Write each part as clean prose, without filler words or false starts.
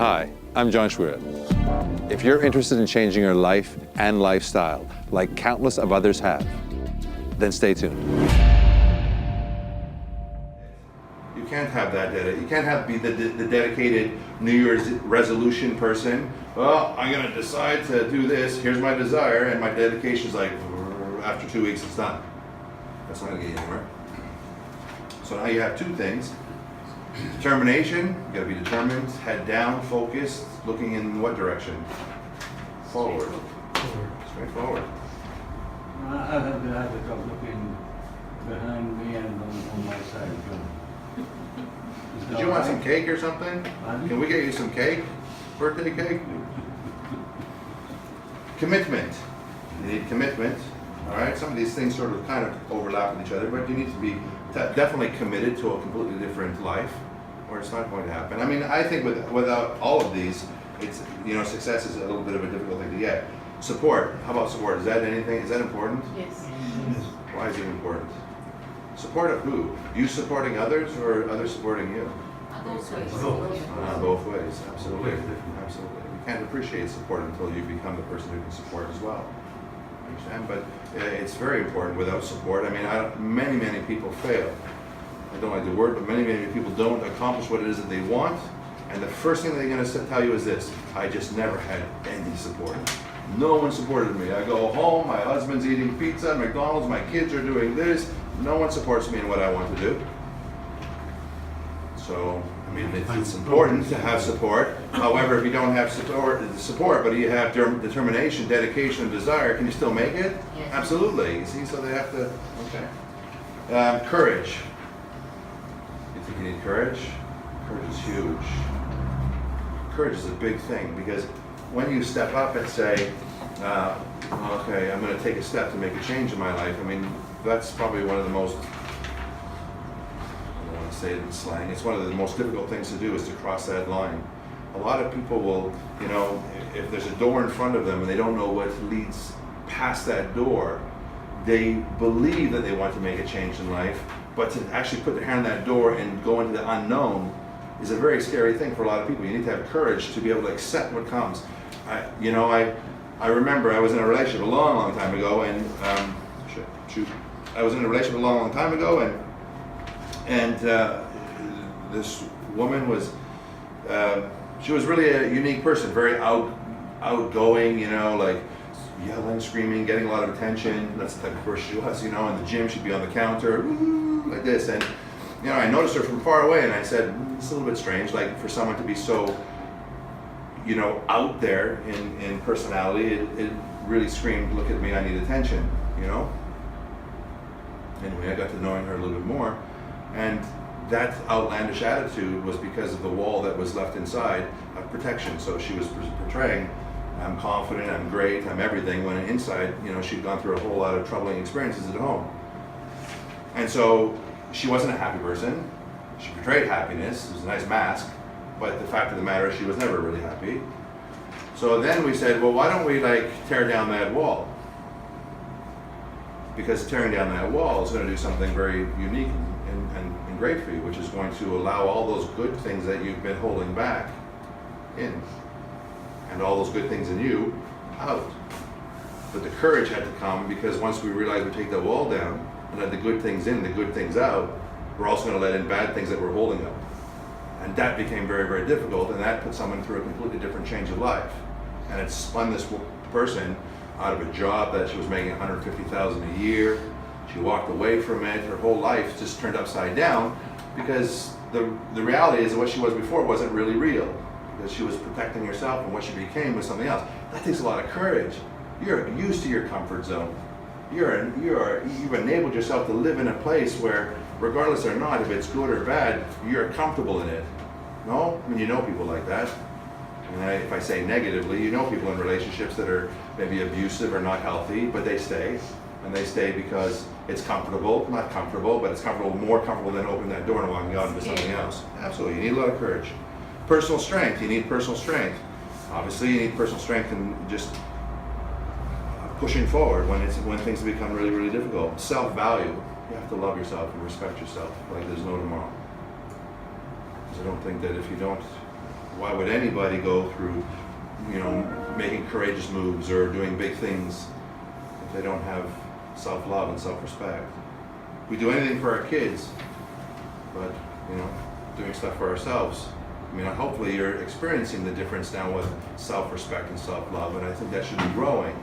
Hi, I'm John Xuereb. If you're interested in changing your life and lifestyle, like countless of others have, then stay tuned. You can't have that you can't be the dedicated New Year's resolution person. Well, I'm going to decide to do this. Here's my desire, and my dedication's like after 2 weeks it's done. That's not going to get you anywhere. So now you have two things. Determination, you got to be determined, head down, focused, looking in what direction? Forward. Straight forward. I have the habit of looking behind me and on my side. Did you want some cake or something? Can we get you some cake? Birthday cake? Commitment. You need commitment. All right, some of these things sort of kind of overlap with each other, but you need to be definitely committed to a completely different life, or it's not going to happen. I mean, I think without all of these, it's, you know, success is a little bit of a difficult thing to get. Support. How about support? Is that anything? Is that important? Yes. Why is it important? Support of who? You supporting others, or others supporting you? Both ways. Both ways. Absolutely. Absolutely. You can't appreciate support until you become the person who can support as well. Understand? But it's very important. Without support, I mean, many people fail. I don't like the word, but many people don't accomplish what it is that they want. And the first thing they're going to tell you is this: I just never had any support. No one supported me. I go home, my husband's eating pizza at McDonald's, my kids are doing this. No one supports me in what I want to do. So, I mean, it's important to have support. However, if you don't have support, but you have determination, dedication, and desire, can you still make it? Yes. Absolutely. You see, so they have to, okay. Courage. You think you need courage? Courage is huge. Courage is a big thing, because when you step up and say, okay, I'm going to take a step to make a change in my life, I mean, that's probably one of the most, I don't want to say it in slang, it's one of the most difficult things to do, is to cross that line. A lot of people will, you know, if there's a door in front of them and they don't know what leads past that door, they believe that they want to make a change in life, but to actually put their hand on that door and go into the unknown is a very scary thing for a lot of people. You need to have courage to be able to accept what comes. I remember I was in a relationship a long time ago, and I was in a relationship a long time ago, and this woman was, she was really a unique person, very outgoing, you know, like yelling, screaming, getting a lot of attention. That's the type of person she was, you know. In the gym, she'd be on the counter, like this, and you know, I noticed her from far away, and I said, it's a little bit strange, like for someone to be so, you know, out there in personality. It really screamed, look at me, I need attention, you know. Anyway, I got to knowing her a little bit more, and that outlandish attitude was because of the wall that was left inside of protection. So she was portraying, I'm confident, I'm great, I'm everything, when inside, you know, she'd gone through a whole lot of troubling experiences at home. And so she wasn't a happy person. She portrayed happiness, it was a nice mask, but the fact of the matter is she was never really happy. So then we said, well, why don't we like tear down that wall? Because tearing down that wall is going to do something very unique and great for you, which is going to allow all those good things that you've been holding back in, and all those good things in you out. But the courage had to come, because once we realized we take the wall down and let the good things in, the good things out, we're also going to let in bad things that we're holding up. And that became very difficult, and that put someone through a completely different change of life. And it spun this person out of a job that she was making $150,000 a year. She walked away from it. Her whole life just turned upside down, because the reality is that what she was before wasn't really real, because she was protecting herself, and what she became was something else. That takes a lot of courage. You're used to your comfort zone. You've enabled yourself to live in a place where, regardless or not, if it's good or bad, you're comfortable in it. No? I mean, you know people like that. And if I say negatively, you know people in relationships that are maybe abusive or not healthy, but they stay. And they stay because it's comfortable. Not comfortable, but it's comfortable, more comfortable than opening that door and walking out into something else. Absolutely. You need a lot of courage. Personal strength. You need personal strength. Obviously, you need personal strength in just pushing forward when things become really difficult. Self-value. You have to love yourself and respect yourself like there's no tomorrow. Because I don't think that if you don't Why would anybody go through, making courageous moves or doing big things if they don't have self-love and self-respect? We do anything for our kids, but, doing stuff for ourselves. Hopefully you're experiencing the difference now with self-respect and self-love, and I think that should be growing,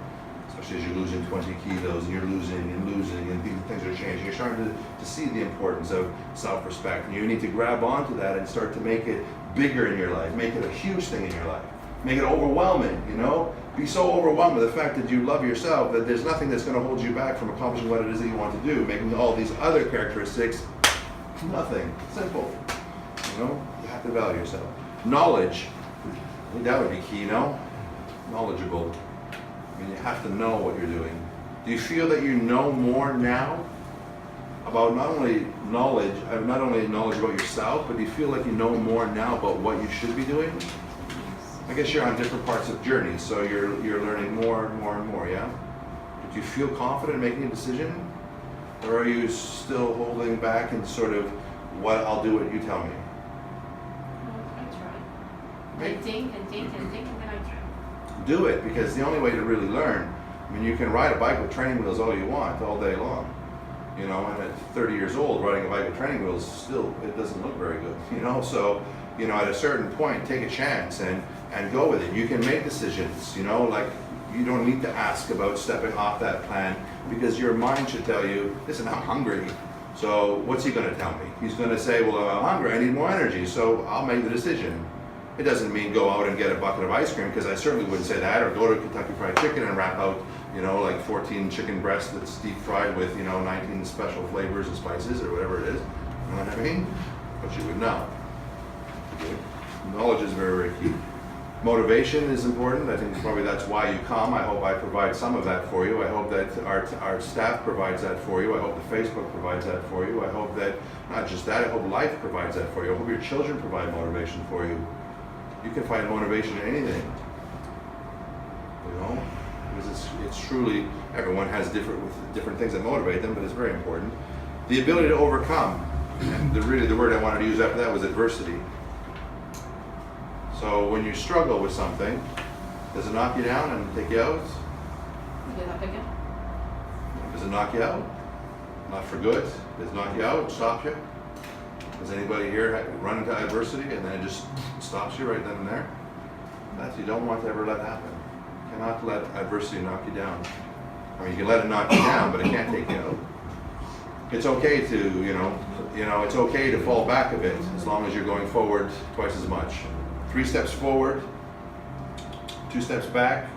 especially as you're losing 20 kilos and you're losing and things are changing. You're starting to see the importance of self-respect, and you need to grab onto that and start to make it bigger in your life, make it a huge thing in your life, make it overwhelming, Be so overwhelmed with the fact that you love yourself that there's nothing that's going to hold you back from accomplishing what it is that you want to do, making all these other characteristics nothing, simple, You have to value yourself. Knowledge, I think that would be key, knowledgeable. You have to know what you're doing. Do you feel that you know more now about not only knowledge about yourself, but do you feel like you know more now about what you should be doing? I guess you're on different parts of journeys, so you're learning more and more and more, yeah? Do you feel confident in making a decision? Or are you still holding back and sort of, I'll do what you tell me? I try. I think, and then I try. Do it, because the only way to really learn, you can ride a bike with training wheels all you want, all day long. And at 30 years old, riding a bike with training wheels, still, it doesn't look very good, So, at a certain point, take a chance and go with it. You can make decisions, like you don't need to ask about stepping off that plan, because your mind should tell you, listen, I'm hungry. So what's he going to tell me? He's going to say, well, I'm hungry, I need more energy, so I'll make the decision. It doesn't mean go out and get a bucket of ice cream, because I certainly wouldn't say that, or go to Kentucky Fried Chicken and wrap out, like 14 chicken breasts that's deep fried with, 19 special flavors and spices, or whatever it is. You know what I mean? But you would know. Knowledge is very, very key. Motivation is important. I think probably that's why you come. I hope I provide some of that for you. I hope that our staff provides that for you. I hope the Facebook provides that for you. I hope that, not just that, I hope life provides that for you. I hope your children provide motivation for you. You can find motivation in anything. Because it's truly, everyone has different things that motivate them, but it's very important. The ability to overcome, and the word I wanted to use after that was adversity. So when you struggle with something, does it knock you down and take you out? You get up again? Does it knock you out? Not for good? Does it knock you out, stop you? Does anybody here run into adversity and then it just stops you right then and there? You don't want to ever let happen. You cannot let adversity knock you down. You can let it knock you down, but it can't take you out. It's okay to, it's okay to fall back a bit as long as you're going forward twice as much. 3 steps forward, 2 steps back.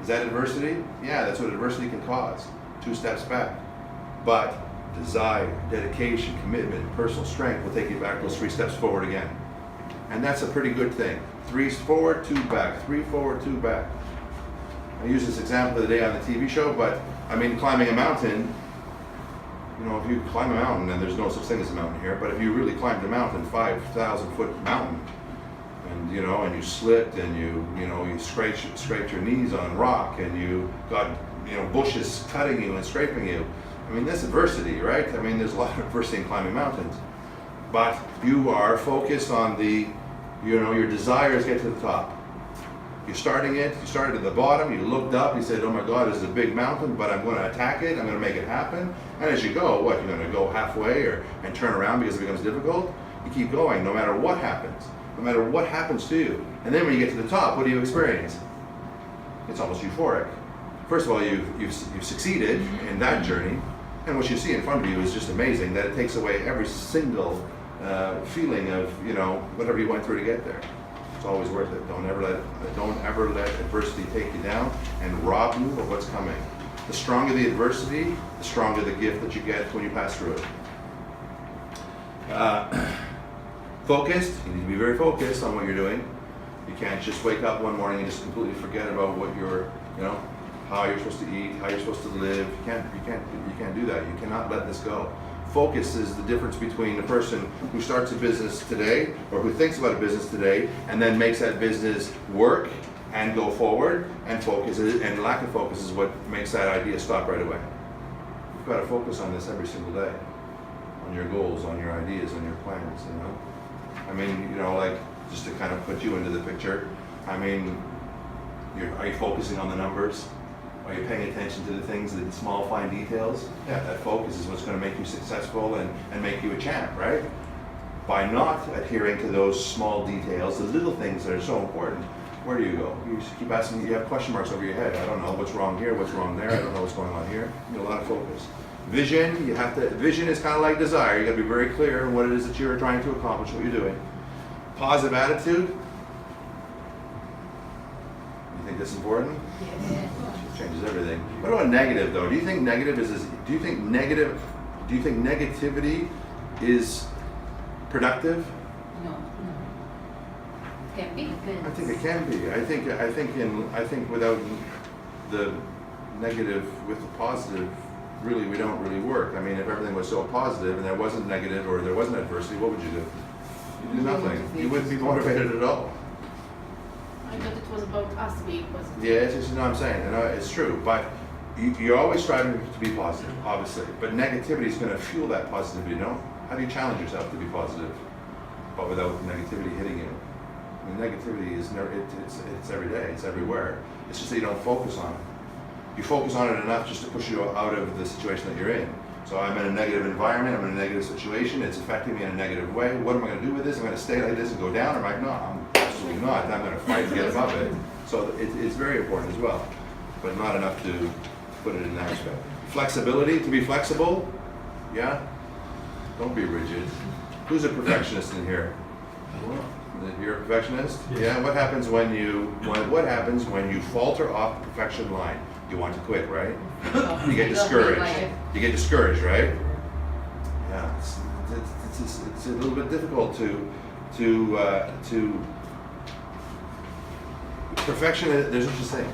Is that adversity? Yeah, that's what adversity can cause. 2 steps back. But desire, dedication, commitment, personal strength will take you back those 3 steps forward again. And that's a pretty good thing. 3 forward, 2 back. 3 forward, 2 back. I use this example the other day on the TV show, but climbing a mountain, if you climb a mountain, and there's no such thing as a mountain here, but if you really climbed a mountain, 5,000-foot mountain, and you slipped and you scraped your knees on rock, and you got bushes cutting you and scraping you. That's adversity, right? There's a lot of adversity in climbing mountains, but you are focused on your desires get to the top. You started at the bottom, you looked up, you said, oh my God, this is a big mountain, but I'm going to attack it, I'm going to make it happen. And as you go, you're going to go halfway and turn around because it becomes difficult? You keep going no matter what happens. No matter what happens to you. And then when you get to the top, what do you experience? It's almost euphoric. First of all, you've succeeded in that journey, and what you see in front of you is just amazing, that it takes away every single feeling of, whatever you went through to get there. It's always worth it. Don't ever let adversity take you down and rob you of what's coming. The stronger the adversity, the stronger the gift that you get when you pass through it. Focused, you need to be very focused on what you're doing. You can't just wake up one morning and just completely forget about what you're, how you're supposed to eat, how you're supposed to live. You can't do that. You cannot let this go. Focus is the difference between the person who starts a business today, or who thinks about a business today, and then makes that business work and go forward, and lack of focus is what makes that idea stop right away. You've got to focus on this every single day, on your goals, on your ideas, on your plans, just to kind of put you into the picture. I mean, are you focusing on the numbers? Are you paying attention to the things, the small, fine details? Yeah, that focus is what's going to make you successful and make you a champ, right? By not adhering to those small details, the little things that are so important, where do you go? You just keep asking, you have question marks over your head. I don't know what's wrong here, what's wrong there, I don't know what's going on here. You need a lot of focus. Vision, vision is kind of like desire. You got to be very clear on what it is that you're trying to accomplish, what you're doing. Positive attitude. You think that's important? Yes. It changes everything. What about negative though? Do you think negative do you think negativity is productive? No. Can be. I think it can be. I think without the negative with the positive, really we don't really work. I mean, if everything was so positive and there wasn't negative or there wasn't adversity, what would you do? You do nothing. You wouldn't be motivated at all. I thought it was about us being positive. Yeah, it's just, you know what I'm saying. You know, it's true. But you're always striving to be positive, obviously. But negativity is going to fuel that positivity, you know? How do you challenge yourself to be positive, but without negativity hitting you? I mean, negativity is never, it's every day, it's everywhere. It's just that you don't focus on it. You focus on it enough just to push you out of the situation that you're in. So I'm in a negative environment, I'm in a negative situation, it's affecting me in a negative way. What am I going to do with this? I'm going to stay like this and go down? Or am I not? I'm absolutely not. I'm going to fight to get above it. So it's very important as well, but not enough to put it in that respect. Flexibility, to be flexible, yeah? Don't be rigid. Who's a perfectionist in here? You're a perfectionist? Yeah. What happens when you falter off the perfection line? You want to quit, right? You get discouraged. You get discouraged, right? Yeah. It's a little bit difficult to perfection. There's such a thing.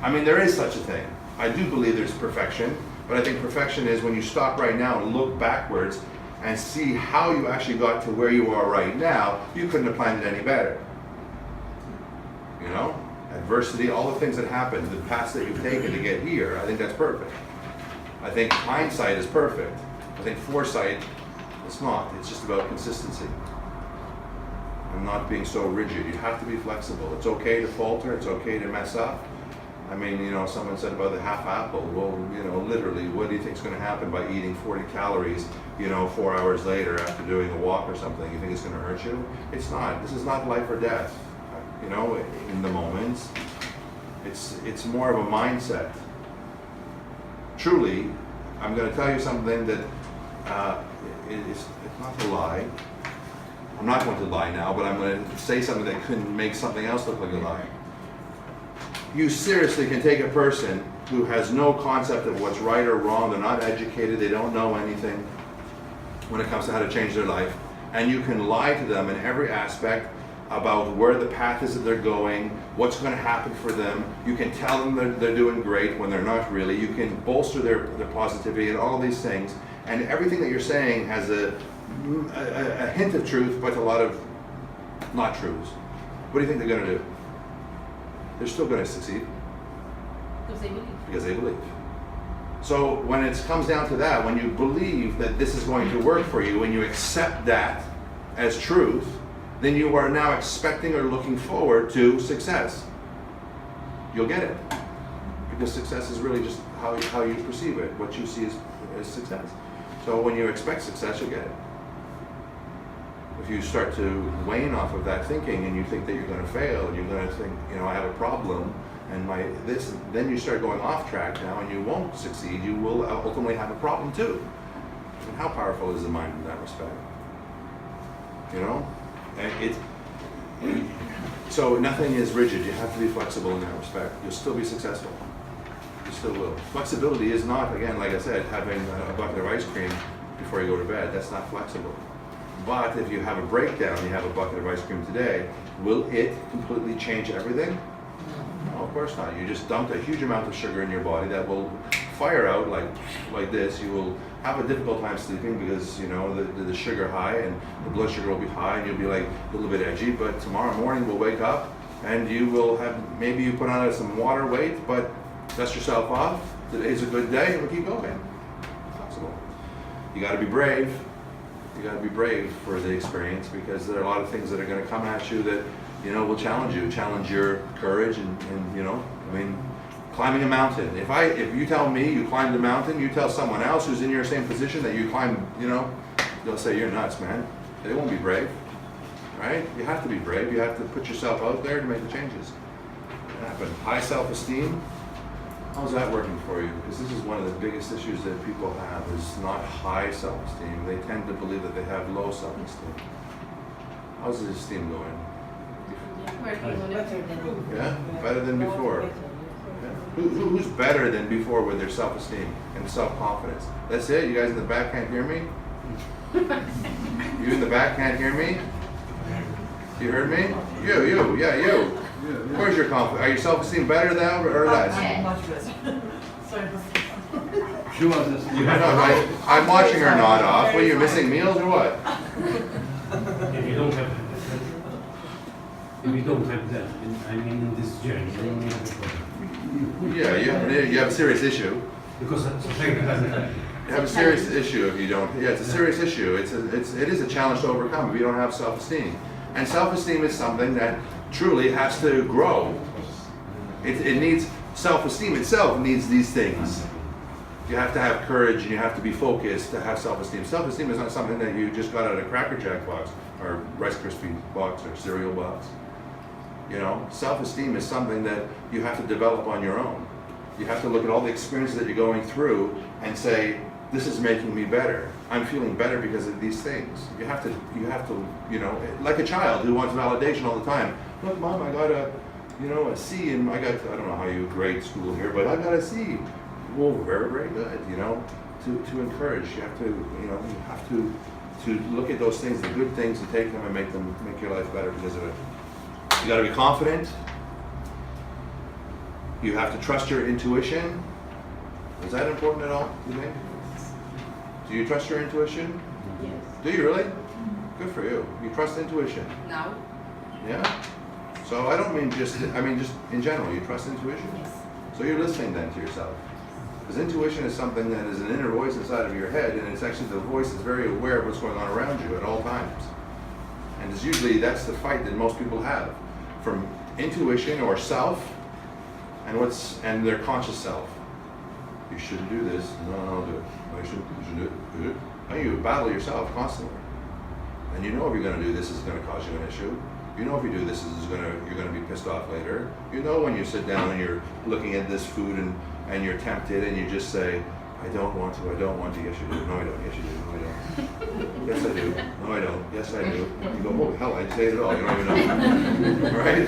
I mean, there is such a thing. I do believe there's perfection, but I think perfection is when you stop right now and look backwards and see how you actually got to where you are right now. You couldn't have planned it any better. You know, adversity, all the things that happened, the paths that you've taken to get here, I think that's perfect. I think hindsight is perfect. I think foresight is not. It's just about consistency and not being so rigid. You have to be flexible. It's okay to falter. It's okay to mess up. I mean, you know, someone said about the half apple. Well, you know, literally, what do you think is going to happen by eating 40 calories, you know, 4 hours later after doing a walk or something? You think it's going to hurt you? It's not. This is not life or death, you know, in the moments. It's more of a mindset. Truly, I'm going to tell you something that it's not to lie. I'm not going to lie now, but I'm going to say something that could make something else look like a lie. You seriously can take a person who has no concept of what's right or wrong, they're not educated, they don't know anything when it comes to how to change their life, and you can lie to them in every aspect about where the path is that they're going, what's going to happen for them. You can tell them they're doing great when they're not really. You can bolster their positivity and all of these things, and everything that you're saying has a hint of truth, but a lot of not truths. What do you think they're going to do? They're still going to succeed. Because they believe. Because they believe. So when it comes down to that, when you believe that this is going to work for you, when you accept that as truth, then you are now expecting or looking forward to success. You'll get it. Because success is really just how you perceive it, what you see as success. So when you expect success, you'll get it. If you start to wane off of that thinking and you think that you're going to fail, and you're going to think, you know, I have a problem, and then you start going off track now, and you won't succeed. You will ultimately have a problem too. And how powerful is the mind in that respect? You know, and so nothing is rigid. You have to be flexible in that respect. You'll still be successful. You still will. Flexibility is not, again, like I said, having a bucket of ice cream before you go to bed. That's not flexible. But if you have a breakdown, you have a bucket of ice cream today, will it completely change everything? No, of course not. You just dumped a huge amount of sugar in your body that will fire out like this. You will have a difficult time sleeping because, you know, the sugar high, and the blood sugar will be high, and you'll be like a little bit edgy. But tomorrow morning we'll wake up and you will have, maybe you put on some water weight, but dust yourself off. Today's a good day, and we'll keep going. Possible. You got to be brave. You You got to be brave for the experience because there are a lot of things that are going to come at you that, will challenge you, challenge your courage and climbing a mountain. If you tell me you climbed a mountain, you tell someone else who's in your same position that you climbed, they'll say you're nuts, man. They won't be brave, right? You have to be brave. You have to put yourself out there to make the changes. But high self-esteem, how's that working for you? Because this is one of the biggest issues that people have is not high self-esteem. They tend to believe that they have low self-esteem. How's the esteem going? Working on it. Yeah? Better than before. Yeah. Who's better than before with their self-esteem and self-confidence? That's it? You guys in the back can't hear me? You in the back can't hear me? You heard me? You. Where's your confidence? Are your self-esteem better now or less? Much better. Sorry. She was asleep. No, right? I'm watching her nod off. What, you're missing meals or what? If you don't have that, in this journey, you don't have a problem. Yeah, you have a serious issue. Because society doesn't have it. You have a serious issue if you don't. Yeah, it's a serious issue. It is a challenge to overcome if you don't have self-esteem. And self-esteem is something that truly has to grow. It needs self-esteem itself needs these things. You have to have courage and you have to be focused to have self-esteem. Self-esteem is not something that you just got out of a Cracker Jack box or Rice Krispie box or cereal box. Self-esteem is something that you have to develop on your own. You have to look at all the experiences that you're going through and say, this is making me better. I'm feeling better because of these things. You have to, like a child who wants validation all the time. Look, Mom, I got a C and I don't know how you grade school here, but I got a C. Well, very, very good, to encourage. You have to look at those things, the good things, and take them and make your life better because of it. You got to be confident. You have to trust your intuition. Is that important at all, you think? Do you trust your intuition? Yes. Do you really? Good for you. You trust intuition. Now? Yeah? So I don't mean just in general, you trust intuition? Yes. So you're listening then to yourself. Because intuition is something that is an inner voice inside of your head, and it's actually the voice that's very aware of what's going on around you at all times. And it's usually that's the fight that most people have. From intuition or self and their conscious self. You shouldn't do this. No, I'll do it. No, you shouldn't do it. Good. And you battle yourself constantly. And if you're going to do this, it's going to cause you an issue. If you do this, you're going to be pissed off later. When you sit down and you're looking at this food and you're tempted and you just say, I don't want to. Yes, you do. No, I don't. Yes, you do. No, I don't. Yes, I do. No, I don't. Yes, I do. You go, oh, hell, I say it all. You don't even know. Right?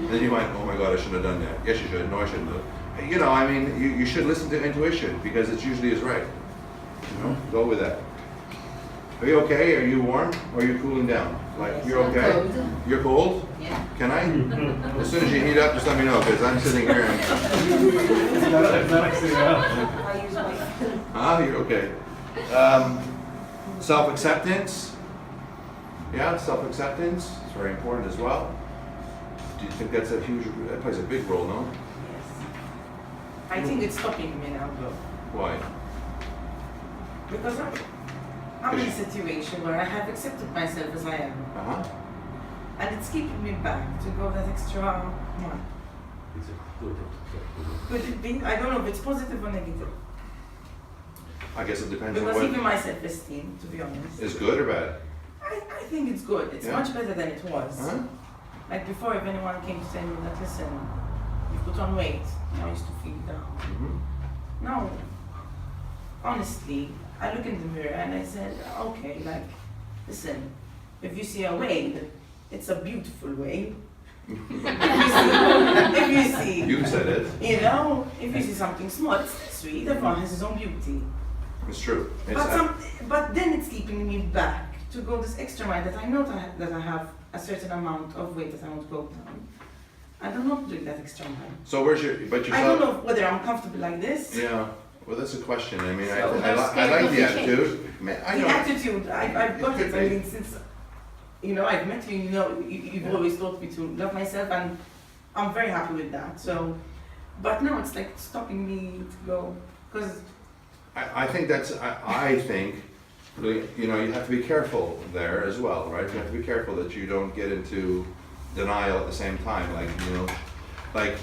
Then you might, oh my God, I shouldn't have done that. Yes, you should. No, I shouldn't have. You should listen to intuition because it usually is right. Go with that. Are you okay? Are you warm? Or are you cooling down? Yes, you're I'm okay? cold. You're cold? Yeah. Can I? As soon as you heat up, just let me know because I'm sitting here and... I use my. You're okay. Self-acceptance. Yeah, self-acceptance is very important as well. Do you think that plays a big role, no? Yes. I think it's stopping me now, though. Why? Because I'm in a situation where I have accepted myself as I am. Uh-huh. And it's keeping me back to go that extra mile. It's a good. Could it be? I don't know if it's positive or negative. I guess it depends on Because even what my self-esteem, to be honest, is good or bad. I think it's good. It's Yeah. much better than it was. Huh? Like before, if anyone came to tell me that, listen, you put on weight, I used to feel down. Mm-hmm. Now, honestly, I look in the mirror and I said, okay, listen, if you see a wave, it's a beautiful wave. if you see, You said it. if you see something small, it's sweet, everyone has his own beauty. It's true. But then it's keeping me back to go this extra mile that I know that I have a certain amount of weight that I want to go down. I don't know doing that extra mile. So where's your I don't know whether I'm comfortable like this. Yeah. Well, that's a question. I mean, I So like scared the of the attitude. I The know. attitude, I've got It it. could I be. mean, since I've met you, you've always taught me to love myself, and I'm very happy with that. So, but now it's like stopping me to go because I think really, you know, you have to be careful there as well, right? You have to be careful that you don't get into denial at the same time. Like, you know, like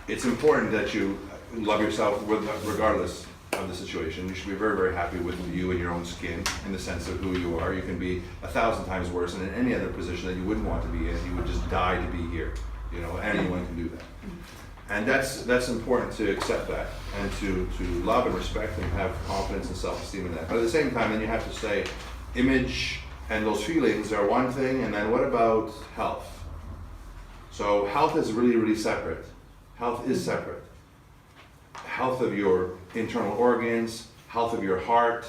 it's important that you love yourself regardless of the situation. You should be very, very happy with you and your own skin in the sense of who you are. You can be 1,000 times worse and in any other position that you wouldn't want to be in. You would just die to be here. You know, anyone can do that. And that's important to accept that and to love and respect and have confidence and self-esteem in that. But at the same time, then you have to say image and those feelings are one thing, and then what about health? So health is really, really separate. Health is separate. Health of your internal organs, health of your heart,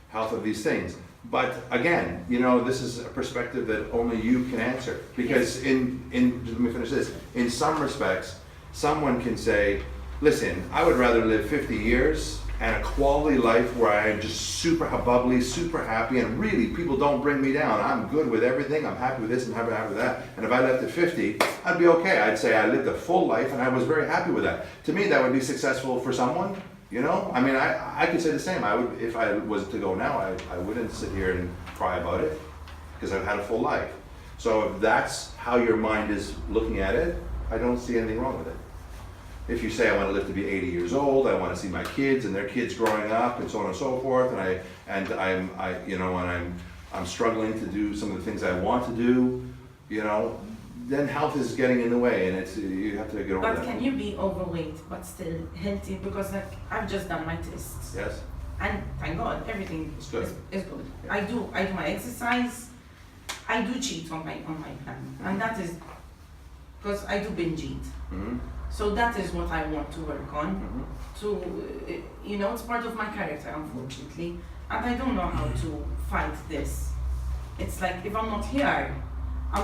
health of these things. But again, you know, this is a perspective that only you can answer. Because let me finish this. In some respects, someone can say, listen, I would rather live 50 years and a quality life where I'm just super bubbly, super happy, and really people don't bring me down. I'm good with everything. I'm happy with this and happy with that. And if I lived at 50, I'd be okay. I'd say I lived a full life and I was very happy with that. To me, that would be successful for someone. You know, I mean, I could say the same. I would, if I was to go now, I wouldn't sit here and cry about it because I've had a full life. So if that's how your mind is looking at it, I don't see anything wrong with it. If you say I want to live to be 80 years old, I want to see my kids and their kids growing up and so on and so forth, and I'm struggling to do some of the things I want to do, you know, then health is getting in the way, and you have to get over that. But can you be overweight but still healthy? Because like I've just done my tests. Yes. And thank God everything It's good. is good. I do my exercise. I do cheat on my plan, and that is because I do binge eat. Mm-hmm. So that is what I want to work on. Mm-hmm. To you know, it's part of my character, unfortunately, and I don't know how to fight this. It's like if I'm not here, I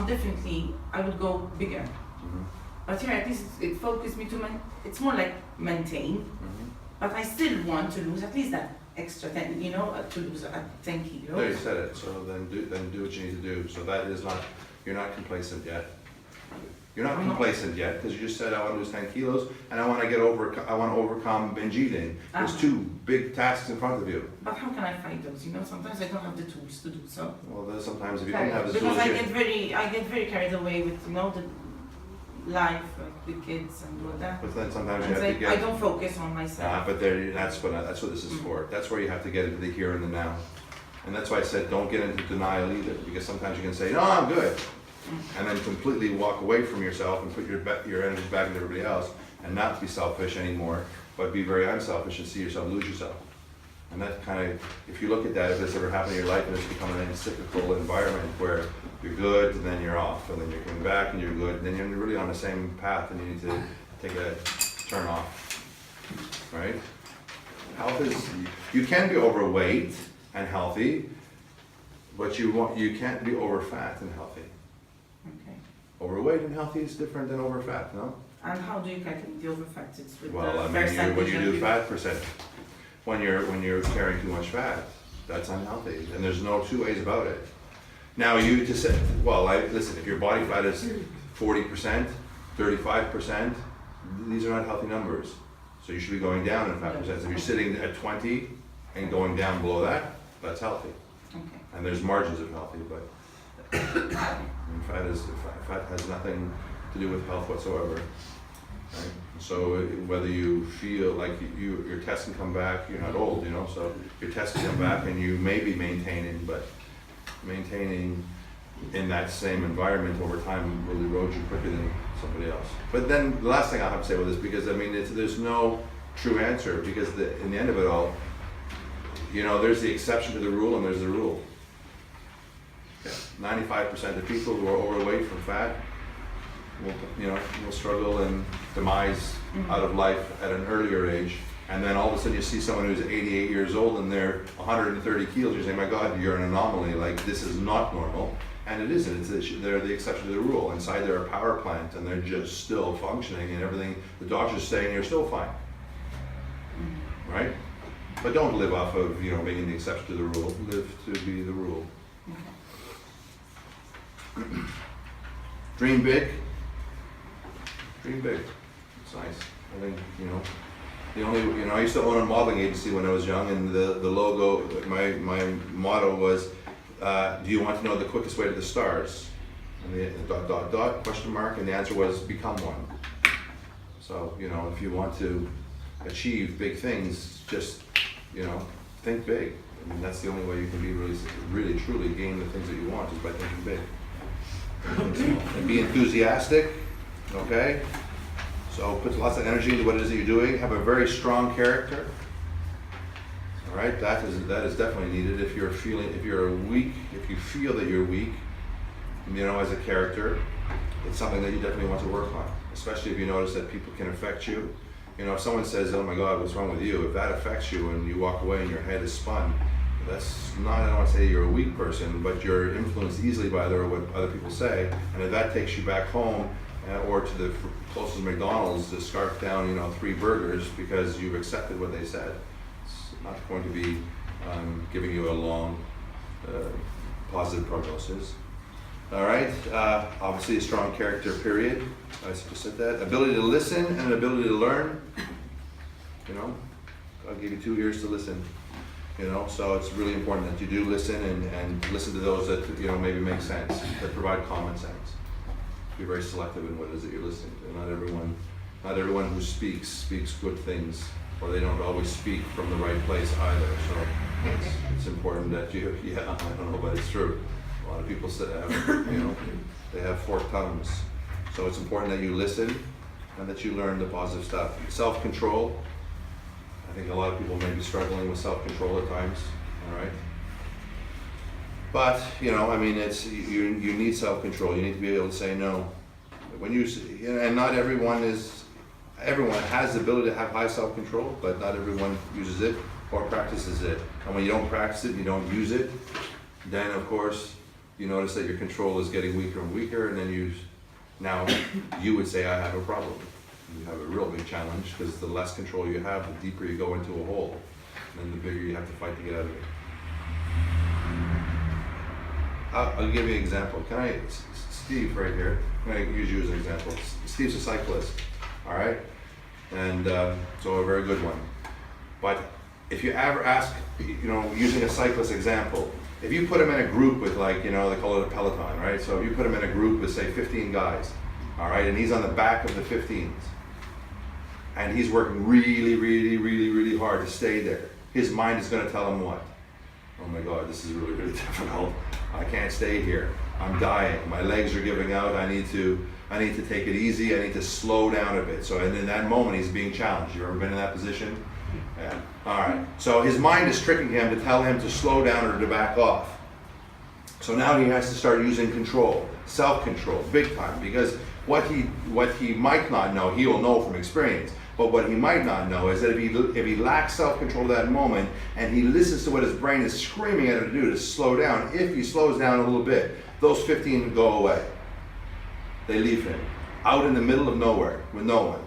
would go bigger. Mm-hmm. But here at least it focused me to it's more like maintain. Mm-hmm. But I still want to lose at least that extra 10, you know, to lose 10 kilos. There, you said it. So then do what you need to do. So that is not, you're not complacent yet. You're not complacent yet because you just said I want to lose 10 kilos and I want to overcome binge eating. There's two big tasks in front of you. But how can I fight those? You know, sometimes I don't have the tools to do so. Well, there's sometimes if you don't have the Because tools, I get very carried away with, you know, the life, like the kids and all that. but then sometimes And you have to I get. don't focus on myself. But that's what this is for. That's where you have to get into the here and the now. And that's why I said don't get into denial either, because sometimes you can say, no, I'm good. And then completely walk away from yourself and put your energy back into everybody else and not be selfish anymore, but be very unselfish and see yourself lose yourself. And that kind of, if you look at that, if this ever happened in your life and it's become an encyclical environment where you're good and then you're off and then you're coming back and you're good, and then you're really on the same path and you need to take a turn off, right? Health is, you can be overweight and healthy, but you can't be over fat and healthy. Okay. Overweight and healthy is different than over fat, no? And how do you calculate the overfat? It's with Well, the I mean, when percentage you of do fat percentage, when you're carrying too much fat, that's unhealthy, and there's no two ways about it. Now you just said, well, listen, if your body fat is 40%, 35%, these are not healthy numbers. So you should be going down in fat percent. If you're sitting at 20 and going down below that, that's healthy. Okay. And there's margins of healthy, but fat has nothing to do with health whatsoever. Right? So whether you feel like your tests can come back, you're not old, you know, so your tests can come back and you may be maintaining, but maintaining in that same environment over time will erode you quicker than somebody else. But then the last thing I'll have to say with this, because I mean, there's no true answer, because in the end of it all, you know, there's the exception to the rule and there's the rule. 95% of people who are overweight from fat will struggle and demise out of life at an earlier age. And then all of a sudden you see someone who's 88 years old and they're 130 kilos. You say, my God, you're an anomaly. Like, this is not normal. And it isn't. They're the exception to the rule. Inside they're a power plant and they're just still functioning and everything. The doctor's saying you're still fine. Right? But don't live off of, being the exception to the rule. Live to be the rule. Dream big. Dream big. It's nice. I think, The only, you know, I used to own a modeling agency when I was young, and the logo, my motto was, do you want to know the quickest way to the stars? And the dot, dot, dot, question mark, and the answer was become one. So, you know, if you want to achieve big things, just, you know, think big. I mean, that's the only way you can be really, truly gain the things that you want, is by thinking big. And be enthusiastic, okay? So put lots of energy into what it is that you're doing. Have a very strong character. All right, that is definitely needed. If you feel that you're weak, you know, as a character, it's something that you definitely want to work on. Especially if you notice that people can affect you. You know, if someone says, "Oh my God, what's wrong with you?" If that affects you and you walk away and your head is spun, that's not, I don't want to say you're a weak person, but you're influenced easily by what other people say. And if that takes you back home or to the closest McDonald's to scarf down, you know, 3 burgers because you've accepted what they said, it's not going to be giving you a long positive prognosis. All right, obviously a strong character, period. I just said that. Ability to listen and an ability to learn. You know, I'll give you 2 ears to listen. You know, so it's really important that you do listen and listen to those that, you know, maybe make sense, that provide common sense. Be very selective in what it is that you're listening to. Not everyone who speaks good things, or they don't always speak from the right place either. So it's important that you, I don't know, but it's true. A lot of people have, you know, they have forked tongues. So it's important that you listen and that you learn the positive stuff. Self-control. I think a lot of people may be struggling with self-control at times, all right? But, you know, I mean, it's, you need self-control. You need to be able to say no. And not everyone has the ability to have high self-control, but not everyone uses it or practices it. And when you don't practice it, you don't use it, then of course, you notice that your control is getting weaker and weaker, and then you would say, I have a problem. You have a real big challenge, because the less control you have, the deeper you go into a hole, and the bigger you have to fight to get out of it. I'll give you an example. Steve right here, I'm going to use you as an example. Steve's a cyclist, all right? And so a very good one. But if you ever ask, you know, using a cyclist example, if you put him in a group with, like, you know, they call it a peloton, right? So if you put him in a group with, say, 15 guys, all right, and he's on the back of the 15s, and he's working really hard to stay there, his mind is going to tell him what? Oh my God, this is really difficult. I can't stay here. I'm dying. My legs are giving out. I need to take it easy. I need to slow down a bit. So, and in that moment, he's being challenged. You ever been in that position? Yeah. All right. So his mind is tricking him to tell him to slow down or to back off. So now he has to start using control, self-control, big time, because what he might not know, he will know from experience. But what he might not know is that if he lacks self-control at that moment, and he listens to what his brain is screaming at him to do to slow down, if he slows down a little bit, those 15 go away. They leave him out in the middle of nowhere with no one.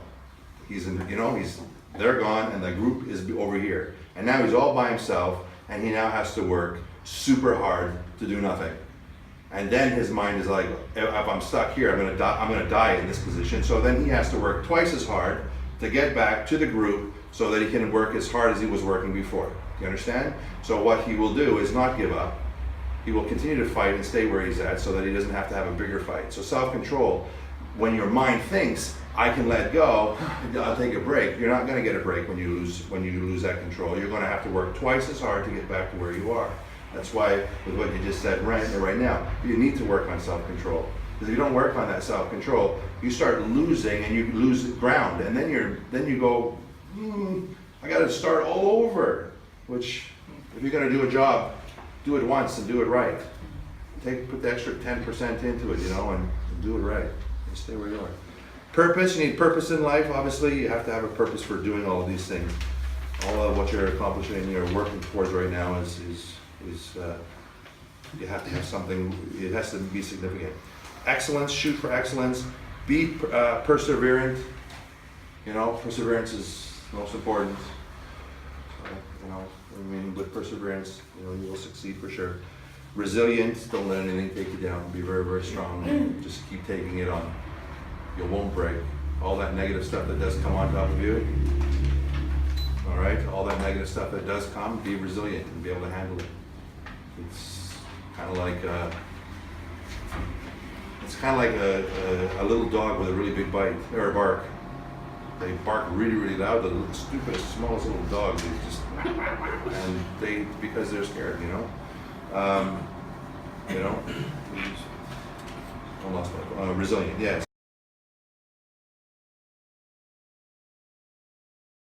They're gone, and the group is over here. And now he's all by himself, and he now has to work super hard to do nothing. And then his mind is like, if I'm stuck here, I'm gonna die in this position. So then he has to work twice as hard to get back to the group so that he can work as hard as he was working before. You understand? So what he will do is not give up. He will continue to fight and stay where he's at so that he doesn't have to have a bigger fight. So self-control, when your mind thinks, I can let go, I'll take a break. You're not going to get a break when you lose that control. You're going to have to work twice as hard to get back to where you are. That's why, with what you just said right now, you need to work on self-control. Because if you don't work on that self-control, you start losing and you lose ground, and then you go, I got to start all over. Which, if you're going to do a job, do it once and do it right. Put the extra 10% into it, and do it right. And stay where you are. Purpose, you need purpose in life. Obviously, you have to have a purpose for doing all of these things. All of what you're accomplishing and you're working towards right now is you have to have something. It has to be significant. Excellence, shoot for excellence. Be perseverant. Perseverance is most important. With perseverance, you will succeed for sure. Resilient, don't let anything take you down. Be very, very strong. Just keep taking it on. You won't break. All that negative stuff that does come on top of you, All right, all that negative stuff that does come, be resilient and be able to handle it. It's kind of like a little dog with a really big bite or bark. They bark really, really loud. The stupidest, smallest little dogs, they just and because they're scared, you know. I lost my resilient. Yes.